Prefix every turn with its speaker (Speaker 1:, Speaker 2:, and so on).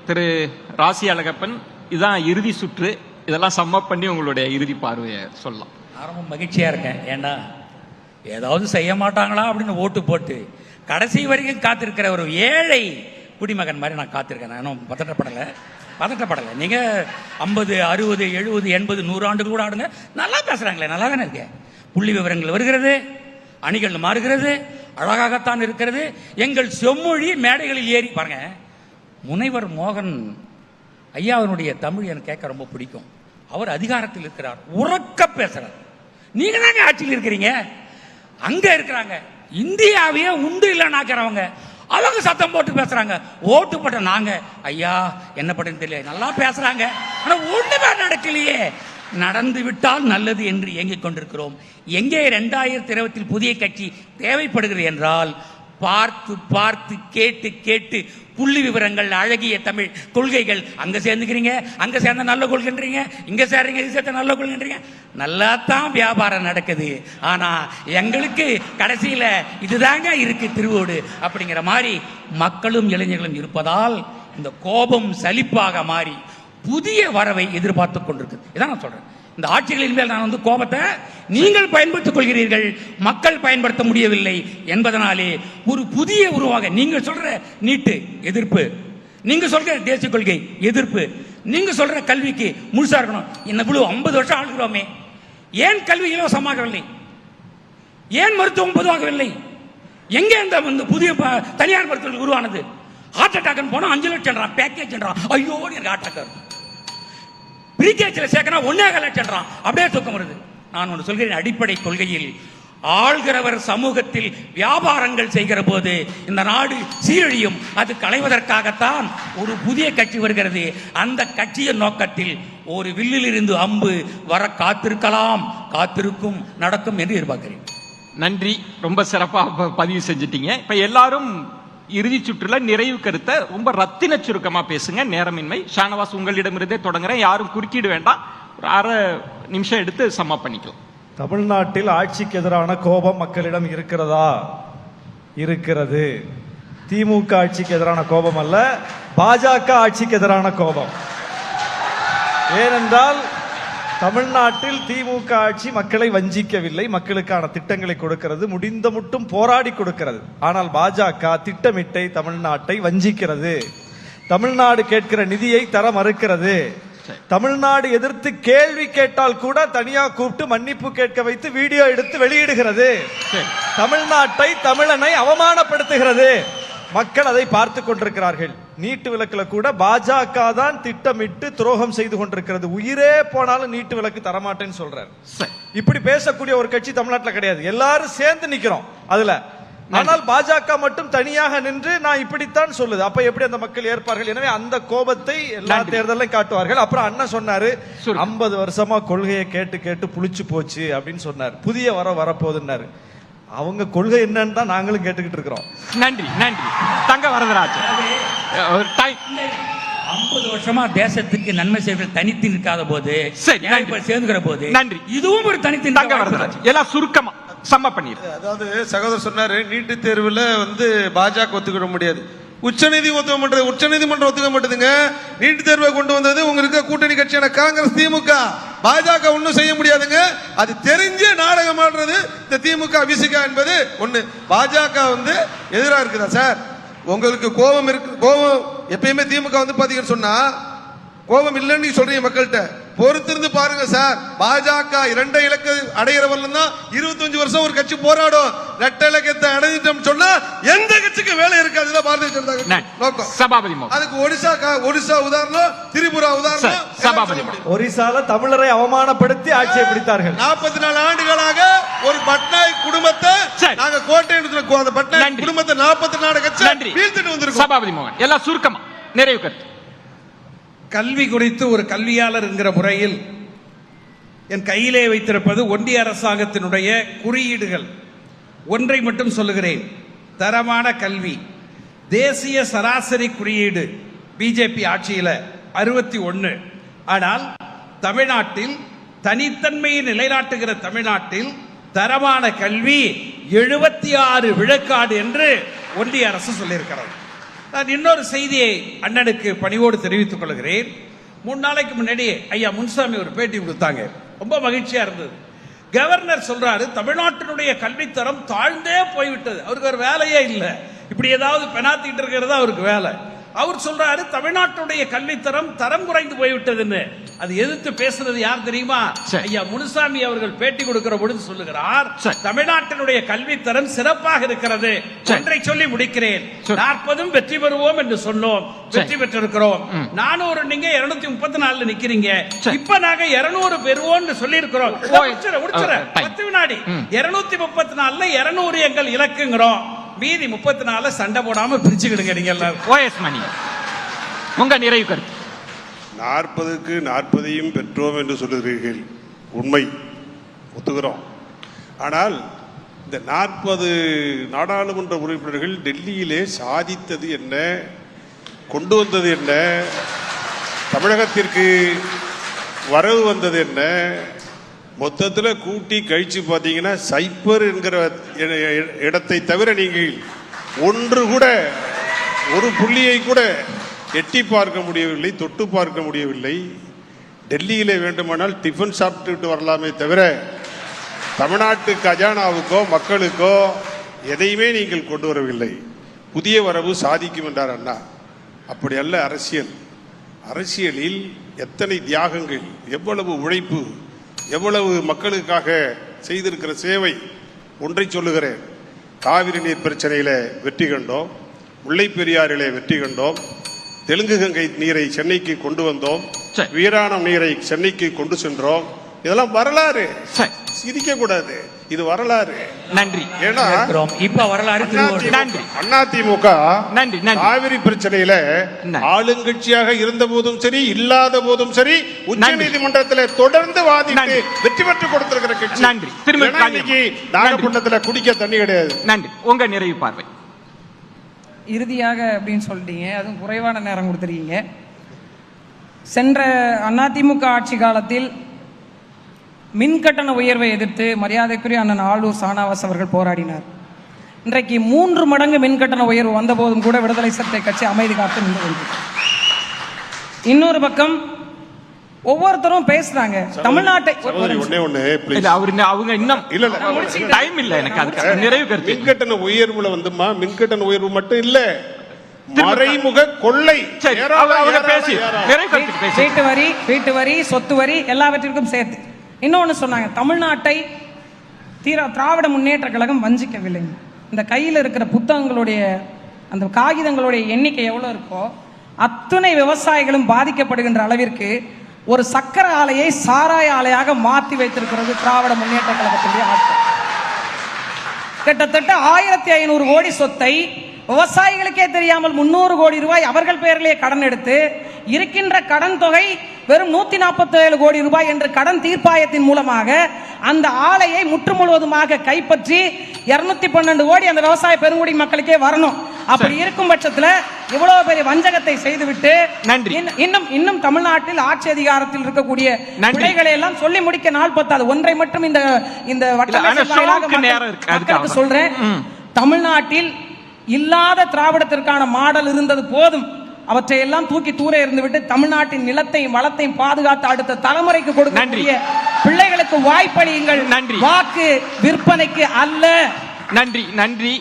Speaker 1: திரு ராசி அழகப்பன், இதுதான் இறுதி சுற்று. இதெல்லாம் சம்மப் பண்ணி உங்களுடைய இறுதி பார்வையை சொல்லலாம்.
Speaker 2: நான் ரொம்ப மகிழ்ச்சியாக இருக்கேன். ஏன்னா ஏதாவது செய்ய மாட்டாங்களா அப்படின்னு ஓட்டு போட்டு கடைசி வரைக்கும் காத்திருக்கிற ஒரு ஏழை குடிமகன் மாதிரி நான் காத்திருக்கேன். நான் பதட்டப்படலை. நீங்கள் 50, 60, 70, 80, 100 ஆண்டுகள் கூட ஆடுங்க, நல்லா பேசுகிறாங்களே, நல்லா தானே இருக்கேன். புள்ளி விவரங்கள் வருகிறது, அணிகள் மாறுகிறது, அழகாகத்தான் இருக்கிறது. எங்கள் செம்மொழி மேடைகளில் ஏறி பாருங்க. முனைவர் மோகன் ஐயாவினுடைய தமிழ் எனக்கு கேட்க ரொம்ப பிடிக்கும். அவர் அதிகாரத்தில் இருக்கிறார், உறக்க பேசுறார். நீங்க தாங்க ஆட்சியில் இருக்கிறீங்க, அங்க இருக்கிறாங்க. இந்தியாவையே உண்டு இல்லைன்னாக்கிறவங்க அவங்க சத்தம் போட்டு பேசுறாங்க. ஓட்டு போட்ட நாங்க ஐயா என்ன பண்ணுன்னு தெரியல, நல்லா பேசுறாங்க, ஆனா ஒண்ணுமே நடக்கலையே. நடந்து விட்டால் நல்லது என்று இயங்கிக் கொண்டிருக்கிறோம். எங்கே 2020 புதிய கட்சி தேவைப்படுகிறது என்றால் பார்த்து பார்த்து கேட்டு கேட்டு புள்ளி விவரங்கள், அழகிய தமிழ் கொள்கைகள். அங்க சேர்ந்துக்கிறீங்க, அங்க சேர்ந்த நல்ல கொள்கைன்றீங்க, இங்க சேர்றீங்க, இது சேர்த்த நல்ல கொள்கைன்றீங்க. நல்லா தான் வியாபாரம் நடக்குது. ஆனா எங்களுக்கு கடைசியில இதுதாங்க இருக்கு திருவோடு அப்படிங்கிற மாதிரி மக்களும் இளைஞர்களும் இருப்பதால் இந்த கோபம் சலிப்பாக மாறி புதிய வரவை எதிர்பார்த்து கொண்டிருக்கு. இதான் நான் சொல்றேன். இந்த ஆட்சிகளின் மேல் நான் கோபத்தை நீங்கள் பயன்படுத்திக் கொள்கிறீர்கள், மக்கள் பயன்படுத்த முடியவில்லை என்பதனாலே ஒரு புதிய உருவாக நீங்கள் சொல்ற நீட்டு எதிர்ப்பு, நீங்க சொல்ற தேசிய கொள்கை எதிர்ப்பு, நீங்க சொல்ற கல்விக்கு முழுசா இருக்கணும். என்ன 50 வருஷம் ஆளுகிறோமே, ஏன் கல்வி இலவசமாகவில்லை? ஏன் மருத்துவம் பொதுவாகவில்லை? எங்கே இந்த புதிய தனியார் மருத்துவர்கள் உருவானது? ஹார்ட் அட்டாக் போனா 5 லட்சம் பேக்கேஜ், ஐயோ எனக்கு ஹார்ட் அட்டாக். பிரிகேஜில் சேர்க்கணும் 1.5 லட்சம், அப்படியே தூக்கம் வருது. நான் ஒன்று சொல்கிறேன், அடிப்படை கொள்கையில் ஆள்கிறவர் சமூகத்தில் வியாபாரங்கள் செய்கிற போது இந்த நாடு சீரழியும். அது களைவதற்காகத்தான் ஒரு புதிய கட்சி வருகிறது. அந்த கட்சியின் நோக்கத்தில் ஒரு வில்லில் இருந்து அம்பு வர காத்திருக்கலாம், காத்திருக்கும், நடக்கும் என்று எதிர்பார்க்கிறேன்.
Speaker 1: நன்றி, ரொம்ப சிறப்பாக பதிவு செஞ்சிட்டீங்க. இப்ப எல்லாரும் இறுதி சுற்றுல நிறைவு கருத்தை ரொம்ப ரத்தின சுருக்கமா பேசுங்க, நேரமின்மை. ஷானவாஸ், உங்களிடமிருந்தே தொடங்குறேன், யாரும் குறுக்கிட வேண்டாம். ஒரு 1/2 நிமிஷம் எடுத்து சம்மா பண்ணிக்கலாம்.
Speaker 3: தமிழ்நாட்டில் ஆட்சிக்கு எதிரான கோபம் மக்களிடம் இருக்கிறதா? இருக்கிறது. திமுக ஆட்சிக்கு எதிரான கோபம் அல்ல, பாஜக ஆட்சிக்கு எதிரான கோபம். ஏனென்றால் தமிழ்நாட்டில் திமுக ஆட்சி மக்களை வஞ்சிக்கவில்லை, மக்களுக்கான திட்டங்களை கொடுக்கிறது, முடிந்த மட்டும் போராடி கொடுக்கிறது. ஆனால் பாஜக திட்டமிட்டை தமிழ்நாட்டை வஞ்சிக்கிறது. தமிழ்நாடு கேட்கிற நிதியை தர மறுக்கிறது. தமிழ்நாடு எதிர்த்து கேள்வி கேட்டால் கூட தனியா கூப்பிட்டு மன்னிப்பு கேட்க வைத்து வீடியோ எடுத்து வெளியிடுகிறது. தமிழ்நாட்டை, தமிழனை அவமானப்படுத்துகிறது. மக்கள் அதை பார்த்து கொண்டிருக்கிறார்கள். நீட்டு விலக்குல கூட பாஜக தான் திட்டமிட்டு துரோகம் செய்து கொண்டிருக்கிறது. உயிரே போனாலும் நீட்டு விலக்கு தரமாட்டேன்னு சொல்றாரு. இப்படி பேசக்கூடிய ஒரு கட்சி தமிழ்நாட்டில் கிடையாது. எல்லாரும் சேர்ந்து நிக்கிறோம் அதுல. ஆனால் பாஜக மட்டும் தனியாக நின்று நான் இப்படித்தான் சொல்லுது. அப்ப எப்படி அந்த மக்கள் ஏற்பார்கள்? எனவே அந்த கோபத்தை எல்லா தேர்தலையும் காட்டுவார்கள். அப்புறம் அண்ணன் சொன்னாரு 50 வருஷமா கொள்கையை கேட்டு கேட்டு புளிச்சு போச்சு அப்படின்னு சொன்னார். புதிய வரப்போகுதுன்னாரு. அவங்க கொள்கை என்னன்னு தான் நாங்களும் கேட்டுக்கிட்டு இருக்கிறோம்.
Speaker 1: நன்றி, நன்றி. தங்க வரதராஜ்,
Speaker 2: 50 வருஷமா தேசத்துக்கு நன்மை செய்வது தனித்து நிற்காத போது சேர்ந்துக்கிற போது நன்றி, இதுவும் ஒரு தனித்து.
Speaker 1: தங்க வரதராஜ், எல்லாம் சுருக்கமா சம்ம பண்ணிரு.
Speaker 4: அதாவது சகோதரர் சொன்னாரு, நீட்டு தேர்வுல பாஜக ஒத்துக்கிட முடியாது. உச்சநீதிமன்றம் ஒத்துக்க மாட்டேதுங்க. நீட்டு தேர்வை கொண்டு வந்தது உங்களுக்கு கூட்டணி கட்சியான காங்கிரஸ், திமுக. பாஜக ஒன்னும் செய்ய முடியாதுங்க. அது தெரிஞ்ச நாடகம் ஆடுறது இந்த திமுக விசிகா என்பது ஒண்ணு. பாஜக எதிராக இருக்குதா சார்? உங்களுக்கு கோபம் இருக்கு. கோபம் எப்பயுமே திமுக பாத்தீங்கன்னு சொன்னா கோபம் இல்லைன்னு சொல்றீங்க மக்கள்கிட்ட. பொறுத்திருந்து பாருங்க சார். பாஜக 2 இலக்கு அடைகிறவர்கள் தான் 25 வருஷம் ஒரு கட்சி போராடும். 2 இலக்கத்தை அடைஞ்சிட்டோம் சொன்னா எந்த கட்சிக்கு வேலை இருக்காது. பாரதிய ஜனதா நோக்கம்.
Speaker 1: சபாபதி,
Speaker 4: அதுக்கு ஒடிசா உதாரணம், திரிபுரா உதாரணம்.
Speaker 1: சபாபதி,
Speaker 3: ஒரிசால தமிழரை அவமானப்படுத்தி ஆட்சியை பிடித்தார்கள்.
Speaker 4: 44 ஆண்டுகளாக ஒரு பட்நாயக் குடும்பத்தை நாங்க கோட்டை அந்த பட்நாயக் குடும்பத்தை 44 கட்சி வீழ்த்திட்டு வந்திருக்கோம்.
Speaker 1: சபாபதி மோகன், எல்லாம் சுருக்கமா நிறைவு கருத்து.
Speaker 5: கல்வி குறித்து ஒரு கல்வியாளர் என்கிற முறையில் என் கையிலே வைத்திருப்பது ஒன்றிய அரசாங்கத்தினுடைய குறியீடுகள். ஒன்றை மட்டும் சொல்லுகிறேன், தரமான கல்வி. தேசிய சராசரி குறியீடு பிஜேபி ஆட்சியில் 61. ஆனால் தமிழ்நாட்டில் தனித்தன்மையை நிலைநாட்டுகிற தமிழ்நாட்டில் தரமான கல்வி 76 விழுக்காடு என்று ஒன்றிய அரசு சொல்லியிருக்கிறது. நான் இன்னொரு செய்தியை அண்ணனுக்கு பணிவோடு தெரிவித்துக் கொள்கிறேன். 3 நாளைக்கு முன்னாடி ஐயா முன்சாமி ஒரு பேட்டி கொடுத்தாங்க, ரொம்ப மகிழ்ச்சியா இருந்தது. கவர்னர் சொல்றாரு தமிழ்நாட்டினுடைய கல்வித்தரம் தாழ்ந்தே போய்விட்டது. அவருக்கு ஒரு வேலையே இல்லை, இப்படி ஏதாவது பெனாத்திட்டு இருக்கிறதா அவருக்கு வேலை. அவர் சொல்றாரு தமிழ்நாட்டுடைய கல்வித்தரம் தரம் குறைந்து போய்விட்டதுன்னு. அது எதிர்த்து பேசுறது யார் தெரியுமா? ஐயா முனுசாமி அவர்கள் பேட்டி கொடுக்கிற பொழுது சொல்லுகிறார், தமிழ்நாட்டினுடைய கல்வித்தரம் சிறப்பாக இருக்கிறது. ஒன்றை சொல்லி முடிக்கிறேன். 40 வெற்றி பெறுவோம் என்று சொன்னோம், வெற்றி பெற்றிருக்கிறோம். 400 நீங்க 234 நிக்கிறீங்க. இப்ப நாங்க 200 பெறுவோம் சொல்லி இருக்கிறோம். 10 வினாடி 234 200 எங்கள் இலக்குங்கிறோம். மீதி 34 சண்டை போடாம பிரிச்சுக்கிடுங்க நீங்க எல்லாரும்.
Speaker 1: ஓஎஸ் மணி, உங்க நிறைவு கருத்து.
Speaker 6: 40க்கு 40ஐயும் பெற்றோம் என்று சொல்லுகிறீர்கள், உண்மை, ஒத்துக்கிறோம். ஆனால் இந்த 40 நாடாளுமன்ற உறுப்பினர்கள் டெல்லியிலே சாதித்தது என்ன, கொண்டு வந்தது என்ன, தமிழகத்திற்கு வரவு வந்தது என்ன, மொத்தத்தில் கூட்டி கழிச்சு பார்த்தீங்கன்னா சைப்பர் என்கிற இடத்தை தவிர நீங்கள் ஒன்று கூட, ஒரு புள்ளியை கூட எட்டி பார்க்க முடியவில்லை, தொட்டு பார்க்க முடியவில்லை. டெல்லியிலே வேண்டுமானால் டிஃபன் சாப்பிட்டு வரலாமே தவிர தமிழ்நாட்டு கஜானாவுக்கோ மக்களுக்கோ எதையுமே நீங்கள் கொண்டு வரவில்லை. புதிய வரவு சாதிக்கும் என்றார் அண்ணா. அப்படி அல்ல அரசியல். அரசியலில் எத்தனை தியாகங்கள், எவ்வளவு உழைப்பு, எவ்வளவு மக்களுக்காக செய்திருக்கிற சேவை. ஒன்றை சொல்லுகிறேன், காவிரி நீர் பிரச்சனையில வெற்றி கண்டோம், முல்லை பெரியாறிலே வெற்றி கண்டோம், தெலுங்கு கங்கை நீரை சென்னைக்கு கொண்டு வந்தோம், வீராணம் நீரை சென்னைக்கு கொண்டு சென்றோம். இதெல்லாம் வரலாறு, சிரிக்க கூடாது, இது வரலாறு.
Speaker 1: நன்றி.
Speaker 6: ஏன்னா
Speaker 2: இப்ப வரலாறு
Speaker 6: அதிமுக காவிரி பிரச்சனையில ஆளுங்கட்சியாக இருந்த போதும் சரி, இல்லாத போதும் சரி, உச்ச நீதிமன்றத்தில் தொடர்ந்து வாதிட்டு வெற்றி பெற்று கொடுத்திருக்கிற கட்சி.
Speaker 1: நன்றி. திரும்ப
Speaker 6: நாகப்பட்டினத்தில் குடிக்க தண்ணி கிடையாது.
Speaker 1: நன்றி. உங்க நிறைவு பார்வை.
Speaker 7: இறுதியாக அப்படின்னு சொல்லிட்டீங்க, அதுவும் குறைவான நேரம் கொடுத்துருக்கீங்க. சென்ற அதிமுக ஆட்சி காலத்தில் மின்கட்டண உயர்வை எதிர்த்து மரியாதைக்குரிய அண்ணன் ஆளூர் ஷானவாஸ் அவர்கள் போராடினார். இன்றைக்கு 3 மடங்கு மின்கட்டண உயர்வு வந்த போதும் கூட விடுதலை சிறுத்தை கட்சி அமைதி காத்து நின்று கொண்டு. இன்னொரு பக்கம் ஒவ்வொருத்தரும் பேசுறாங்க தமிழ்நாட்டை.
Speaker 1: அவங்க இன்னும் டைம் இல்ல எனக்கு, அதுக்கு நிறைவு கருத்து.
Speaker 6: மின்கட்டண உயர்வுல வந்துமா, மின்கட்டண உயர்வு மட்டும் இல்ல, மறைமுக கொள்ளை,
Speaker 7: வீட்டு வரி, சொத்து வரி எல்லாவற்றிற்கும் சேர்த்து. இன்னொன்னு சொன்னாங்க, தமிழ்நாட்டை திராவிட முன்னேற்ற கழகம் வஞ்சிக்கவில்லை. இந்த கையில் இருக்கிற புத்தகங்களுடைய அந்த காகிதங்களுடைய எண்ணிக்கை எவ்வளவு இருக்கோ அத்துணை விவசாயிகளும் பாதிக்கப்படுகின்ற அளவிற்கு ஒரு சக்கர ஆலையை சாராய ஆலையாக மாற்றி வைத்திருக்கிறது திராவிட முன்னேற்ற கழகத்துடைய ஆட்சி. கிட்டத்தட்ட 1500 கோடி சொத்தை விவசாயிகளுக்கே தெரியாமல் 300 கோடி ரூபாய் அவர்கள் பெயரிலேயே கடன் எடுத்து இருக்கின்ற கடன் தொகை வெறும் 147 கோடி ரூபாய் என்று கடன் தீர்ப்பாயத்தின் மூலமாக அந்த ஆலையை முற்று முழுவதுமாக கைப்பற்றி 212 கோடி அந்த விவசாய பெருங்குடி மக்களுக்கே வரணும். அப்படி இருக்கும் பட்சத்தில் இவ்வளவு பெரிய வஞ்சகத்தை செய்துவிட்டு இன்னும் தமிழ்நாட்டில் ஆட்சி அதிகாரத்தில் இருக்கக்கூடிய பிள்ளைகளை எல்லாம் சொல்லி முடிக்க நாள் பத்தாது. ஒன்றை மட்டும் இந்த மக்களுக்கு சொல்றேன், தமிழ்நாட்டில் இல்லாத திராவிடத்திற்கான மாடல் இருந்தது போதும். அவற்றை எல்லாம் தூக்கி தூர இருந்துவிட்டு தமிழ்நாட்டின் நிலத்தையும் வளத்தையும் பாதுகாத்து அடுத்த தலைமுறைக்கு கொடுக்கக்கூடிய பிள்ளைகளுக்கு வாய்ப்பளியுங்கள். வாக்கு விற்பனைக்கு அல்ல.
Speaker 1: நன்றி.